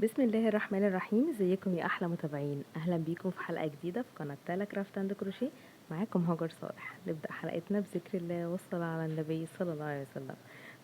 بسم الله الرحمن الرحيم. ازيكم يا احلى متابعين؟ اهلا بيكم في حلقه جديده في قناه تالا كرافت اند كروشيه. معاكم هاجر صالح. نبدا حلقتنا بذكر الله والصلاه على النبي صلى الله عليه وسلم.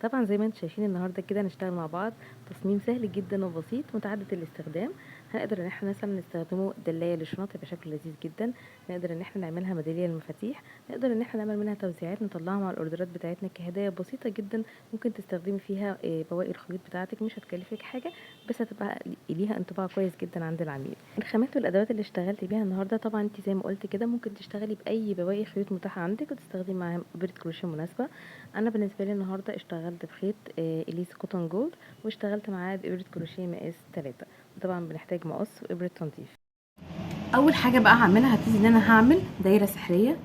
طبعا زي ما انتم شايفين النهارده كده نشتغل مع بعض تصميم سهل جدا وبسيط متعدد الاستخدام. هنقدر ان احنا مثلا نستخدمه دلايه للشنط يبقى شكله لذيذ جدا، نقدر ان احنا نعملها ميداليه للمفاتيح، نقدر ان احنا نعمل منها توزيعات نطلعها مع الاوردرات بتاعتنا كهدايا بسيطه جدا. ممكن تستخدمي فيها بواقي الخيوط بتاعتك، مش هتكلفك حاجه بس هتبقى ليها انطباع كويس جدا عند العميل. الخامات والادوات اللي اشتغلت بيها النهارده طبعا انت زي ما قلت كده ممكن تشتغلي باي بواقي خيوط متاحه عندك وتستخدمي معاها ابره كروشيه مناسبه. انا بالنسبه لي النهارده اشتغلت بخيط اليس كوتون جولد، واشتغلت معاه بابره كروشيه مقاس 3. وطبعا بنحتاج مقص وابره تنظيف. اول حاجه بقى هعملها هبتدي ان انا هعمل دايره سحريه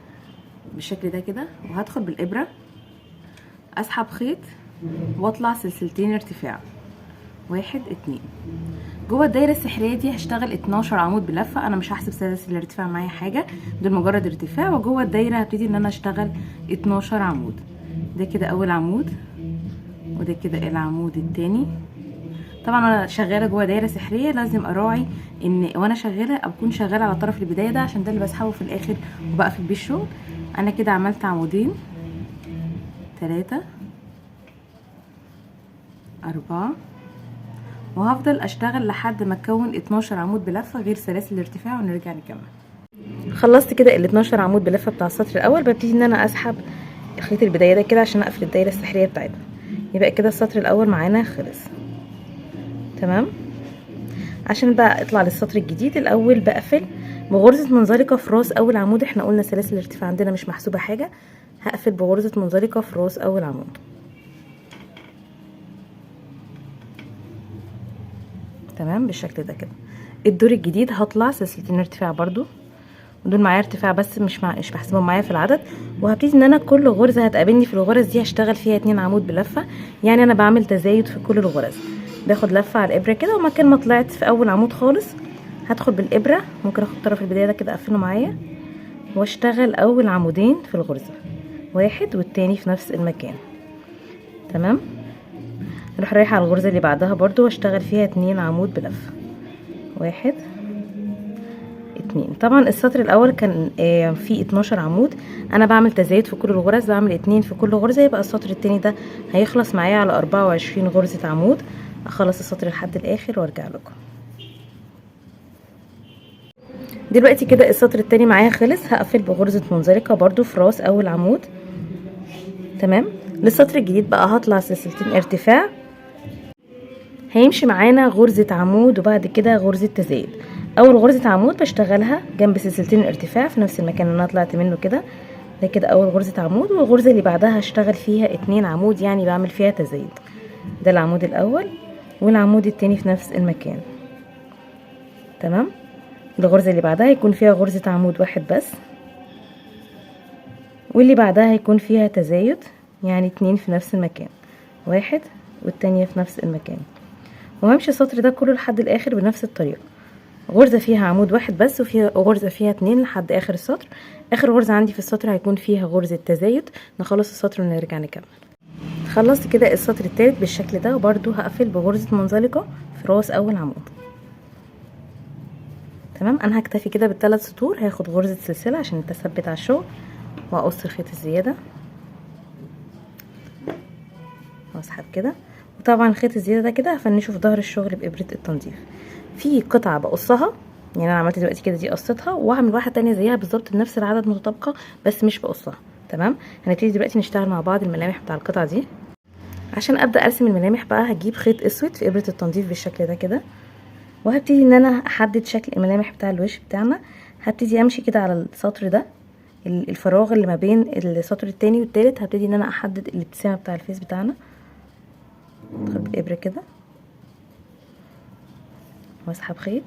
بالشكل ده كده، وهدخل بالابره اسحب خيط واطلع سلسلتين ارتفاع 1 2. جوه الدايره السحريه دي هشتغل 12 عمود بلفه. انا مش هحسب سلاسل الارتفاع معايا حاجه، دول مجرد ارتفاع. وجوه الدايره هبتدي ان انا اشتغل 12 عمود. ده كده اول عمود، وده كده العمود التاني. طبعا انا شغاله جوه دايره سحريه لازم اراعي ان وانا شغاله اكون شغاله على طرف البدايه ده، عشان ده اللي بسحبه في الاخر وبقفل بيه الشغل. انا كده عملت عمودين 3 4، وهفضل اشتغل لحد ما اكون 12 عمود بلفه غير سلاسل الارتفاع ونرجع نكمل. خلصت كده ال 12 عمود بلفه بتاع السطر الاول. ببتدي ان انا اسحب خيط البدايه ده كده عشان اقفل الدايره السحريه بتاعتنا. يبقى كده السطر الاول معانا خلص. تمام. عشان بقى اطلع للسطر الجديد الاول بقفل بغرزه منزلقه في راس اول عمود. احنا قلنا سلاسل الارتفاع عندنا مش محسوبه حاجه، هقفل بغرزه منزلقه في راس اول عمود. تمام بالشكل ده كده. الدور الجديد هطلع سلسلتين ارتفاع برضو، ودول معايا ارتفاع بس مش بحسبهم معايا في العدد. وهبتدي ان انا كل غرزه هتقابلني في الغرز دي هشتغل فيها 2 عمود بلفه. يعني انا بعمل تزايد في كل الغرز، باخد لفه على الابره كده، ومكان ما طلعت في اول عمود خالص هدخل بالابره، ممكن اخد طرف البدايه ده كده اقفله معايا واشتغل اول عمودين في الغرزه، واحد والتاني في نفس المكان. تمام. اروح رايحه على الغرزه اللي بعدها برضو واشتغل فيها 2 عمود بلفه، واحد 2. طبعا السطر الاول كان فيه 12 عمود، انا بعمل تزايد في كل الغرز، بعمل 2 في كل غرزه، يبقى السطر التاني ده هيخلص معايا على 24 غرزه عمود. اخلص السطر لحد الاخر وارجع لكم. دلوقتي كده السطر التاني معايا خلص. هقفل بغرزه منزلقه برضو في راس اول عمود. تمام. للسطر الجديد بقى هطلع سلسلتين ارتفاع، هيمشي معانا غرزة عمود وبعد كده غرزة تزايد. اول غرزة عمود بشتغلها جنب سلسلتين الارتفاع في نفس المكان اللي انا طلعت منه كده. ده كده اول غرزة عمود، والغرزة اللي بعدها هشتغل فيها 2 عمود، يعني بعمل فيها تزايد. ده العمود الاول، والعمود التاني في نفس المكان. تمام. الغرزة اللي بعدها يكون فيها غرزة عمود واحد بس، واللي بعدها هيكون فيها تزايد، يعني 2 في نفس المكان، واحد والتانية في نفس المكان. وهمشي السطر ده كله لحد الاخر بنفس الطريقة. غرزة فيها عمود واحد بس، وفيها غرزة فيها 2 لحد اخر السطر. اخر غرزة عندي في السطر هيكون فيها غرزة تزايد. نخلص السطر ونرجع نكمل. خلصت كده السطر التالت بالشكل ده، وبرده هقفل بغرزة منزلقة في راس اول عمود. تمام. انا هكتفي كده بالثلاث سطور. هاخد غرزة سلسلة عشان تثبت على الشغل، واقص الخيط الزيادة واسحب كده. وطبعا الخيط الزيادة ده كده هفنشه في ظهر الشغل بإبرة التنظيف. في قطعة بقصها، يعني انا عملت دلوقتي كده دي قصتها، وهعمل واحدة تانية زيها بالظبط بنفس العدد متطابقة بس مش بقصها. تمام. هنبتدي دلوقتي نشتغل مع بعض الملامح بتاع القطعة دي. عشان ابدا ارسم الملامح بقى هجيب خيط اسود في ابرة التنظيف بالشكل ده كده، وهبتدي ان انا احدد شكل الملامح بتاع الوش بتاعنا. هبتدي امشي كده على السطر ده، الفراغ اللي ما بين السطر التاني والتالت، هبتدي ان انا احدد الابتسامة بتاع الفيس بتاعنا. ادخل بالابرة كده واسحب خيط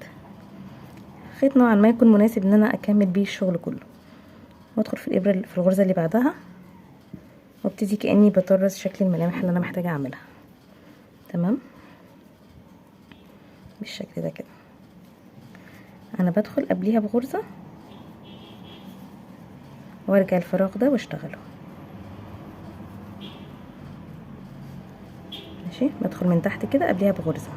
نوعا ما يكون مناسب ان انا اكمل بيه الشغل كله، وادخل في الابره في الغرزه اللي بعدها، وابتدي كاني بطرز شكل الملامح اللي انا محتاجه اعملها. تمام بالشكل ده كده. انا بدخل قبليها بغرزه وارجع الفراغ ده واشتغله. ماشي. بدخل من تحت كده قبليها بغرزه،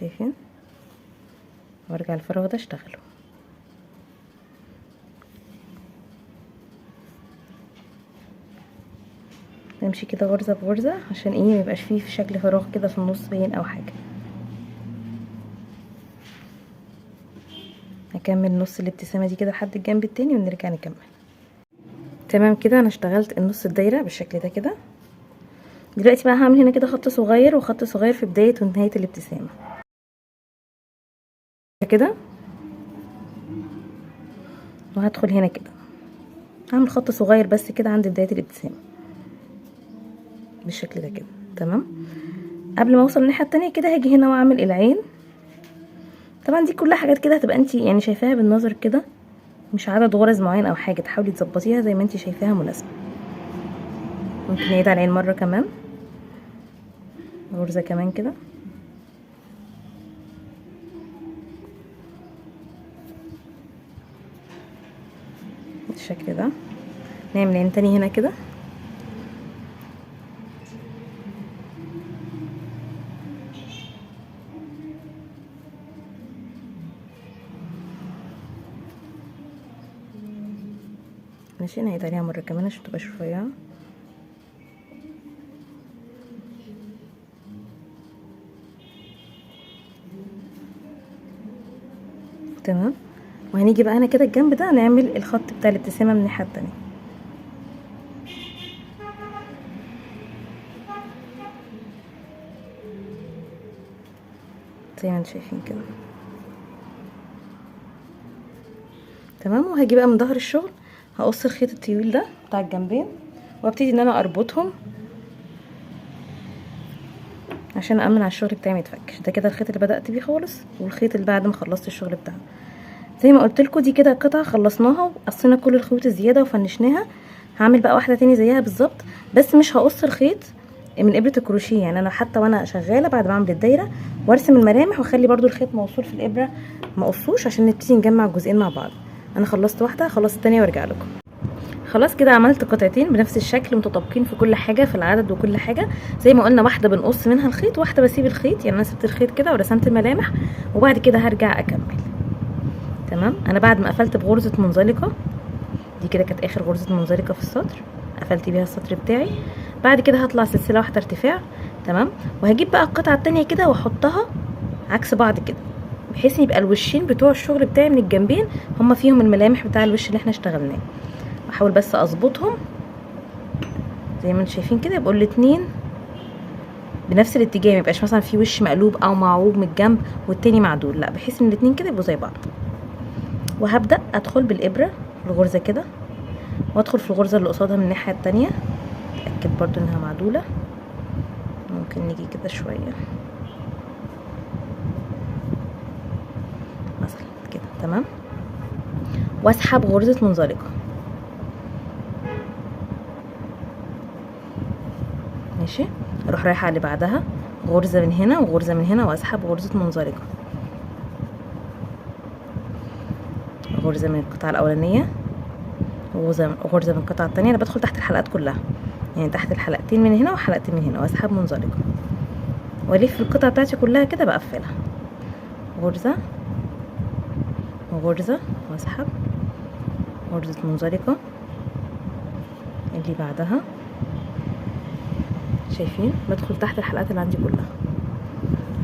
شايفين؟ وارجع الفراغ ده اشتغله. نمشي كده غرزة بغرزة عشان ايه ميبقاش فيه في شكل فراغ كده في النص باين او حاجة. هكمل نص الابتسامة دي كده لحد الجنب التاني ونرجع نكمل. تمام كده انا اشتغلت النص الدايرة بالشكل ده كده. دلوقتي بقى هعمل هنا كده خط صغير وخط صغير في بداية ونهاية الابتسامة كده، وهدخل هنا كده هعمل خط صغير بس كده عند بداية الابتسامة بالشكل ده كده. تمام. قبل ما اوصل الناحية التانية كده هاجي هنا واعمل العين. طبعا دي كلها حاجات كده هتبقى انتي يعني شايفاها بالنظر كده، مش عدد غرز معين او حاجة، تحاولي تظبطيها زي ما انتي شايفاها مناسبة. ممكن نعيد على العين مرة كمان، غرزة كمان كده، بالشكل ده. نعمل عين تاني هنا كده، ماشي. نعيد عليها مرة كمان عشان تبقى رفيعة. تمام. وهنيجي بقى هنا كده الجنب ده نعمل الخط بتاع الابتسامة من الناحية التانية زي ما انتم شايفين كده. تمام. وهاجي بقى من ظهر الشغل هقص الخيط الطويل ده بتاع الجنبين وابتدي ان انا اربطهم عشان امن على الشغل بتاعي ما يتفكش. ده كده الخيط اللي بدأت بيه خالص، والخيط اللي بعد ما خلصت الشغل بتاعه. زي ما قلت لكم دي كده قطعه خلصناها وقصينا كل الخيوط الزياده وفنشناها. هعمل بقى واحده تاني زيها بالظبط، بس مش هقص الخيط من ابره الكروشيه. يعني انا حتى وانا شغاله بعد ما اعمل الدايره وارسم الملامح واخلي برده الخيط موصول في الابره ما اقصوش عشان نبتدي نجمع الجزئين مع بعض. انا خلصت واحده، خلصت التانيه وارجع لكم. خلاص كده عملت قطعتين بنفس الشكل متطابقين في كل حاجه، في العدد وكل حاجه. زي ما قلنا واحده بنقص منها الخيط، واحده بسيب الخيط. يعني انا سبت الخيط كده ورسمت الملامح وبعد كده هرجع اكمل. تمام. انا بعد ما قفلت بغرزه منزلقه دي كده كانت اخر غرزه منزلقه في السطر، قفلت بيها السطر بتاعي. بعد كده هطلع سلسله واحده ارتفاع. تمام. وهجيب بقى القطعه التانية كده واحطها عكس بعض كده، بحيث يبقى الوشين بتوع الشغل بتاعي من الجنبين هما فيهم الملامح بتاع الوش اللي احنا اشتغلناه. احاول بس اظبطهم زي ما انتم شايفين كده، يبقوا الاتنين بنفس الاتجاه، ميبقاش مثلا في وش مقلوب او معوج من الجنب والتاني معدول، لا، بحيث ان الاتنين كده يبقوا زي بعض. وهبدأ ادخل بالابره في الغرزه كده وادخل في الغرزه اللي قصادها من الناحيه التانية، اتاكد برضو انها معدوله. ممكن نيجي كده شويه مثلا كده. تمام. واسحب غرزه منزلقه، ماشي. اروح رايحه اللي بعدها غرزه من هنا وغرزه من هنا واسحب غرزه منزلقه، غرزه من القطعه الاولانيه وغرزه من القطعه الثانيه. انا بدخل تحت الحلقات كلها، يعني تحت الحلقتين من هنا وحلقتين من هنا، واسحب منزلقه والف القطعه بتاعتي كلها كده بقفلها. غرزه وغرزه واسحب غرزه منزلقه اللي بعدها. شايفين؟ بدخل تحت الحلقات اللي عندي كلها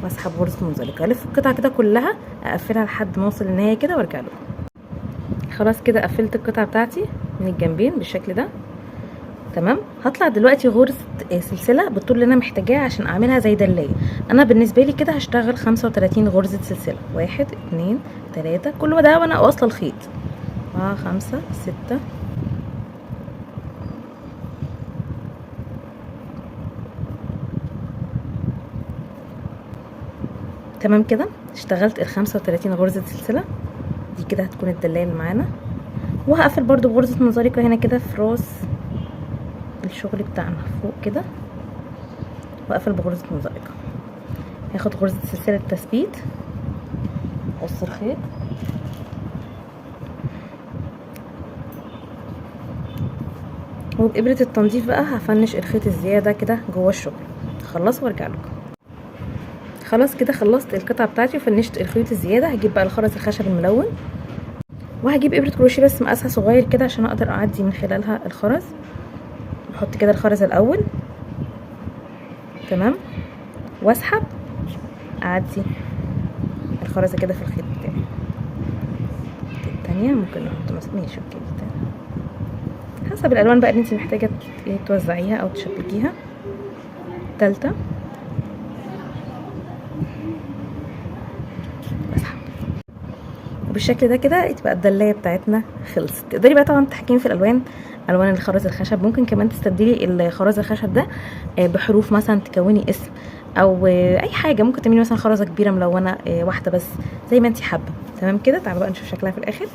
واسحب غرزه منزلقه، الف القطعه كده كلها اقفلها لحد ما اوصل للنهايه كده وارجع لكم. خلاص كده قفلت القطعه بتاعتي من الجنبين بالشكل ده. تمام. هطلع دلوقتي غرزه سلسله بالطول اللي انا محتاجاه عشان اعملها زي دلايه. انا بالنسبه لي كده هشتغل 35 غرزه سلسله، 1 2 3 كل ما ده وانا واصله الخيط 5 6 تمام كده. اشتغلت ال 35 غرزه سلسله دي كده هتكون الدلايه اللي معانا. وهقفل برضو بغرزه منزلقه هنا كده في راس الشغل بتاعنا فوق كده، واقفل بغرزه منزلقه. هاخد غرزه سلسله تثبيت، اقص الخيط وبإبرة التنظيف بقى هفنش الخيط الزياده كده جوه الشغل. خلص وارجع لكم. خلاص كده خلصت القطعه بتاعتي وفنشت الخيوط الزياده. هجيب بقى الخرز الخشب الملون وهجيب ابره كروشيه بس مقاسها صغير كده عشان اقدر اعدي من خلالها الخرز. بحط كده الخرز الاول تمام واسحب اعدي الخرزه كده في الخيط بتاعي. التانية ممكن نحط مثلا ماشي اوكي حسب الالوان بقى اللي انت محتاجه توزعيها او تشبكيها. التالتة بسحب وبالشكل ده كده تبقى الدلايه بتاعتنا خلصت. تقدري بقى طبعا تتحكمي في الالوان، الوان الخرز الخشب. ممكن كمان تستبدلي الخرز الخشب ده بحروف مثلا تكوني اسم او اي حاجه. ممكن تعملي مثلا خرزه كبيره ملونه واحده بس زي ما انت حابه. تمام كده تعالوا بقى نشوف شكلها في الاخر.